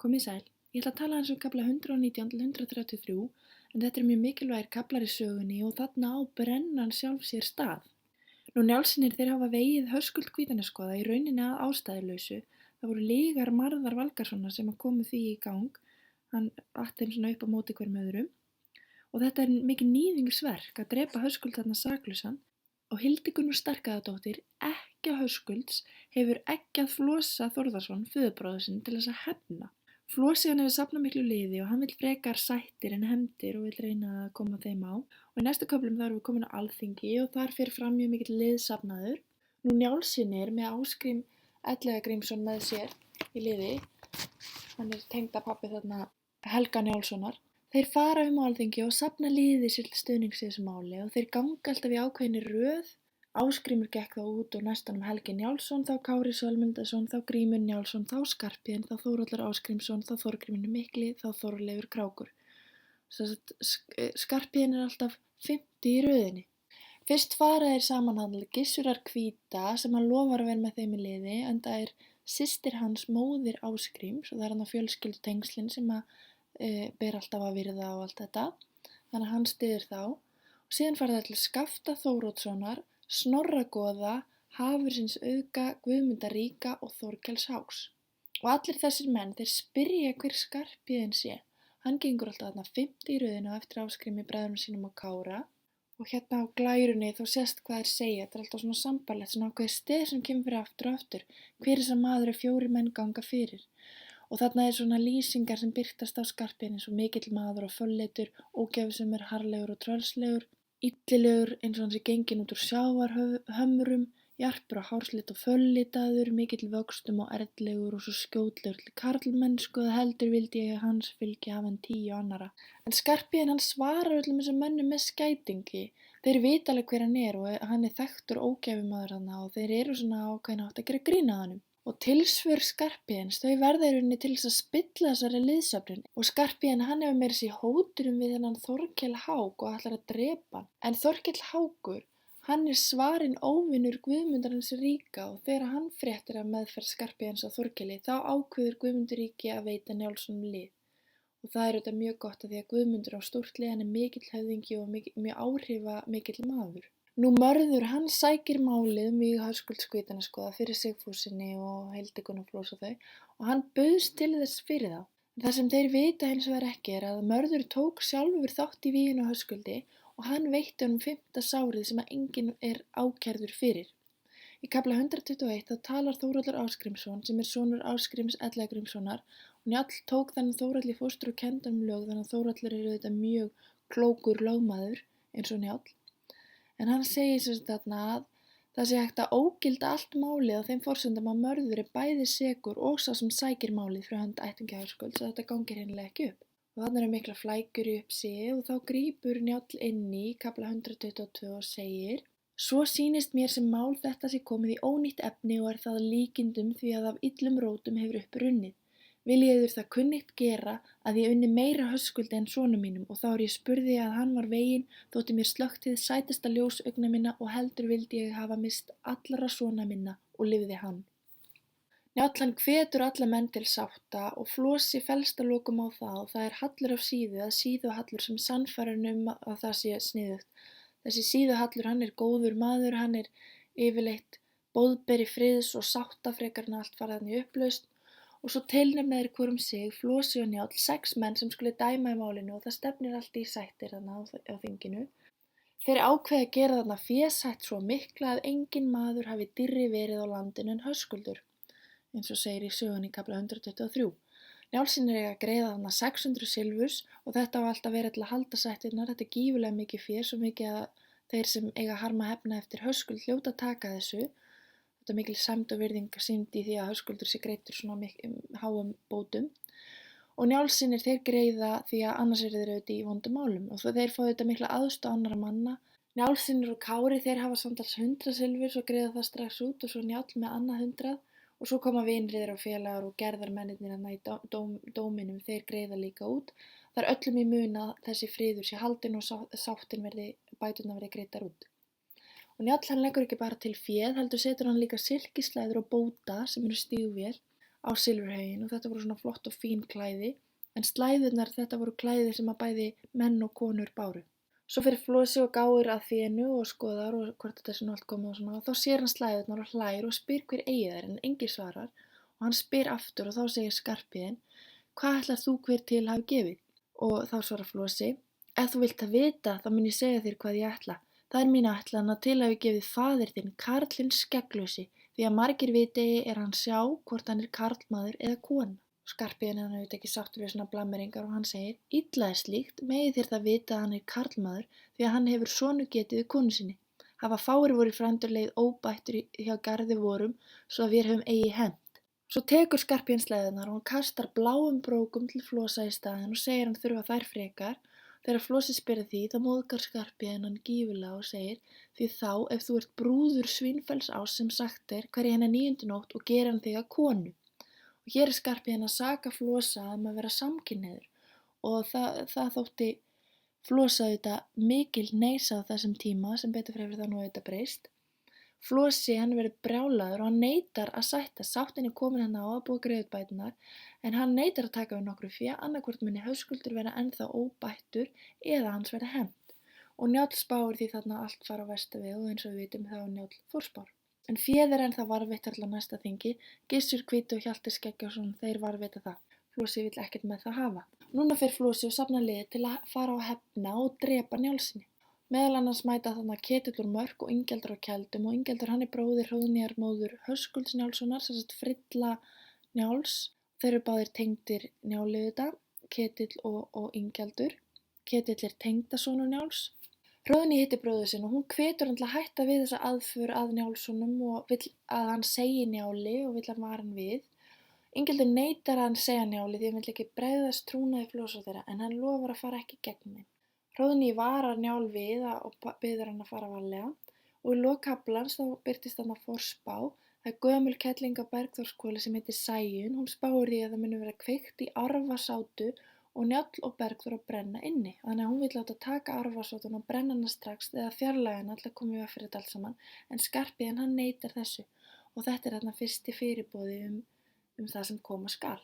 Komið sæl. Ég ætla að tala aðeins kafla 119 til 133 en þetta mjög mikilvægir kaflar í sögunni og þarna á brennan sjálf sér stað. Nú Njálssyni þeir hafa vegið Höskuld Hvítanesgoða í rauninni að ástæðulausu. Það voru lygar Marðar Valgarðssonar sem komu því í gang. Hann vatt þeim svona upp á móti hverjum öðrum. Og þetta mikið níðingsverk að drepa Höskuld þarna saklausan og Hildigunnur Starkaðardóttir, ekkja Höskulds, hefur eggjað Flosa Þórðarson, föðurbróður sinn, til þess að hefna. Flosi hann hefur safnað miklu liði og hann vill frekar sættir en hefndir og vill reyna að koma þeim á. Og í næstu köflum þá erum við komin á Alþingi og þar fer fram mjög mikill liðsafnaður. Nú Njálssynir með Ásgrím Elliðagrímsson með sér í liði, hann tengdapabbi þarna Helga Njálssonar. Þeir fara á Alþingi og safna liði sér til stuðnings í þessu máli og þeir ganga alltaf í ákveðinni röð. Ásgrímur gekk þá út og næstan Helgi Njálsson, þá Kári Sölmundarson, þá Grímur Njálsson, þá Skarphéðinn, þá Þórhallur Ásgrímsson, þá Þorgrímur Mikli, þá Þorleifur Krákur. Skarphéðinn alltaf 50 í röðinni. Fyrst fara þeir saman hann Gissurar Hvíta sem hann lofar að vera með þeim í liði, enda systir hans móðir Ásgríms og það hann fjölskyldutengslin sem ber alltaf að virða og allt þetta. Þannig að hann styður þá. Og síðan fara þeir til Skafta Þóroddssonar, Snorra goða, Hafursins Auðga, Guðmundar ríka og Þórkels Háks. Og allir þessir menn, þeir spyrja hver Skarphéðinn sé. Hann gengur alltaf þarna 50 í röðina eftir Ásgrími bræðrum sínum og Kára. Og hérna á glærunni þá sést hvað þeir segja. Þetta alltaf svona sambarlegt, svona ákveðið steð sem kemur fyrir aftur og aftur. Hver þessar maður 4 menn ganga fyrir. Og þarna svona lýsingar sem birtast á Skarphéðinn eins og mikill maður og fölleitur, ógæfusamur, harðlegur og tröllslegur. Illilegur eins og hann sé genginn út úr sjávarhömrum, jarpur og hárslit og föllitaður, mikill vöxtum og erðlegur og svo skjótlegur til karlmennsku að heldur vildi ég hans fylgi hafa en 10 annara. En Skarphéðinn hann svarar öllum þessum mönnum með skætingi. Þeir vita alveg hver hann og hann þekktur ógæfumaður hann og þeir eru svona ákveðin átt að gera grín að honum. Og tilsvör Skarphéðins, þau verða í rauninni til þess að spilla þessari liðsöfnun og Skarphéðinn hann hefur meira sér hóturum við þennan Þórkel Hák og ætlar að drepa hann. En Þórkell Hákur, hann svarinn óvinur Guðmundarins ríka og þegar hann fréttir af meðferð Skarphéðins á Þórkeli þá ákveður Guðmundur ríki að veita Njálssonum lið. Og það auðvitað mjög gott að því að Guðmundur á stórt lið hann mikill höfðingi og mjög áhrifamikill maður. Nú Mörður hann sækir málið mjög Höskulds Hvítanesgoða fyrir Sigfúsinni og Hildigunni og Flosa þau og hann bauðst til þess fyrir þá. Það sem þeir vita hins vegar ekki að Mörður tók sjálfur þátt í víginu á Höskuldi og hann veitti honum 5. sárið sem að enginn ákærður fyrir. Í kafla 121 þá talar Þórhallur Ásgrímsson sem sonur Ásgríms Elliðagrímssonar og Njáll tók þennan Þórhall í fóstur og kenndi lög þannig að Þórhallur auðvitað mjög klókur lögmaður eins og Njáll. En hann segir sem þarna að það sé hægt að ógilda allt málið á þeim forsendum að Mörður bæði sekur og sá sem sækir málið frá hönd ættingja Höskulds og þetta gangir hreinlega ekki upp. Og þarna mikla flækjur í uppsigi og þá grípur Njáll inn í kafla 122 og segir: Svo sýnist mér sem mál þetta sé komið í ónýtt efni og það líkindum því að af illum rótum hefur upp runnið. Viljiður það kunnigt gera að ég unni meira Höskuldi en sonum mínum og þá ég spurði að hann var veginn þótti mér slökktið sætasta ljós augna minna og heldur vildi ég hafa mist allra sona minna og lifði hann. Njáll hann hvetur alla menn til sátta og Flosi fellst að lokum á það og það Hallur af Síðu að Síðuhallur sem sannfærir að það sé sniðugt. Þessi Síðuhallur hann góður maður, hann yfirleitt boðberi friðs og sátta frekar en allt faraðan í upplausn. Og svo tilnefna þeir hvor sig, Flosi og Njáll, 6 menn sem skuli dæma í málinu og það stefnir allt í sættir þarna á þinginu. Þeir ákveða að gera þarna fésætt svo mikla að engin maður hafi dýrri verið á landinu en Höskuldur, eins og segir í sögunni í kafla 123. Njálssynir eiga að greiða þarna 600 silfurs og þetta á alltaf verið til að halda sættirnar, þetta gífurlega mikið fé, svo mikið að þeir sem eiga harma hefna eftir Höskuld hljóta að taka þessu. Þetta mikil sæmd og virðing sýnd í því að Höskuldur sé greiddur svona háum bótum. Og Njálssynir þeir greiða því að annars þeir auðvitað í vondum málum og þeir fá þetta mikla aðstoð annarra manna. Njálssynir og Kári þeir hafa samtals 100 silfurs og greiða það strax út og svo Njáll með annað 100 og svo koma vinir þeirra og félagar og gerðarmennirnir í dóminum þeir greiða líka út. Það öllum í mun að þessi friður sé haldinn og sáttin bæturnar verði greiddar út. Og Njáll hann leggur ekki bara til féð, heldur setur hann líka silkislæður og bóta sem stígvél á silfurhauginn og þetta voru svona flott og fín klæði, en slæðurnar, þetta voru klæði sem að bæði menn og konur báru. Svo fer Flosi og gáir að fénu og skoðar og hvort þetta sé nú allt komið og svona, og þá sér hann slæðurnar og hlær og spyr hver eigi þær, en enginn svarar, og hann spyr aftur og þá segir Skarphéðinn: Hvað ætlar þú hver til hafi gefið? Og þá svarar Flosi: Ef þú vilt það vita, þá mun ég segja þér hvað ég ætla. Það mín ætlan að til hafi gefið faðir þinn, karl hinn skegglausi, því að margir viti hann sjá hvort hann karlmaður eða kona. Skarphéðinn hann auðvitað ekki sáttur við svona blammeringar og hann segir: Illa slíkt, megið þér það vita að hann karlmaður, því að hann hefur sonu getið við konu sinni. Hafa fáir voru frændarleið óbættur hjá garði vorum, svo að vér höfum eigi hent. Svo tekur Skarphéðinn slæðurnar og hann kastar bláum brókum til Flosa í staðinn og segir hann þurfa þær frekar. Þegar Flosi spyr því, þá móðgar Skarphéðinn hann gífurlega og segir: Því þá, ef þú ert brúður Svínfellsás sem sagt hverja hennar 9. nótt og gera hann þig að konu. Og hér Skarphéðinn að saka Flosa að vera samkynhneigður og það þótti Flosa auðvitað mikil neisa á þessum tíma, sem betur fer það nú auðvitað breyst. Flosi hann verður brjálaður og hann neitar að sætta. Sáttin komin hann á að búa greiðbætunar, en hann neitar að taka við nokkru fé, annarkvort muni Höskuldur vera ennþá óbættur eða hans verða hefnt. Og Njáll spáir því þarna allt fara á versta veg og eins og við vitum þá Njáll forspár. En féð ennþá varðveitt allar næsta þingi, Gissur hvíti og Hjalti Skeggjason, þeir varðveita það. Flosi vill ekkert með það hafa. Núna fer Flosi og safnar liði til að fara á Hefna og drepa Njálssyni. Meðal annars mæta þarna Ketill úr Mörk og Ingjaldur á Keldum, og Ingjaldur hann bróðir Hróðnýjar móður Höskulds Njálssonar, sem sagt Frilla Njáls. Þeir eru báðir tengdir Njáli auðvitað, Ketill og Ingjaldur. Ketill tengdasonur Njáls. Hróðný hittir bróður sinn og hún hvetur hann til að hætta við þessa aðför að Njálssonum og vill að hann segi Njáli og vill að vara hann við. Ingjaldur neitar að hann segja Njáli því hann vill ekki bregðast trúnaði Flosa þeirra, en hann lofar að fara ekki gegn þeim. Hróðný varar Njál við og biður hann að fara varlega, og í lok kaflans þá birtist þarna forspá. Það gömul kettling á Bergþórshvoli sem heitir Sæunn, hún spáir því að það muni vera kveikt í Arfasátu og Njáll og Bergþór að brenna inni. Þannig að hún vill láta taka Arfasátuna og brenna hana strax eða fjarlægja hana til að koma í veg fyrir þetta allt saman, en Skarphéðinn hann neitar þessu, og þetta þarna fyrsti fyrirboði um það sem koma skal.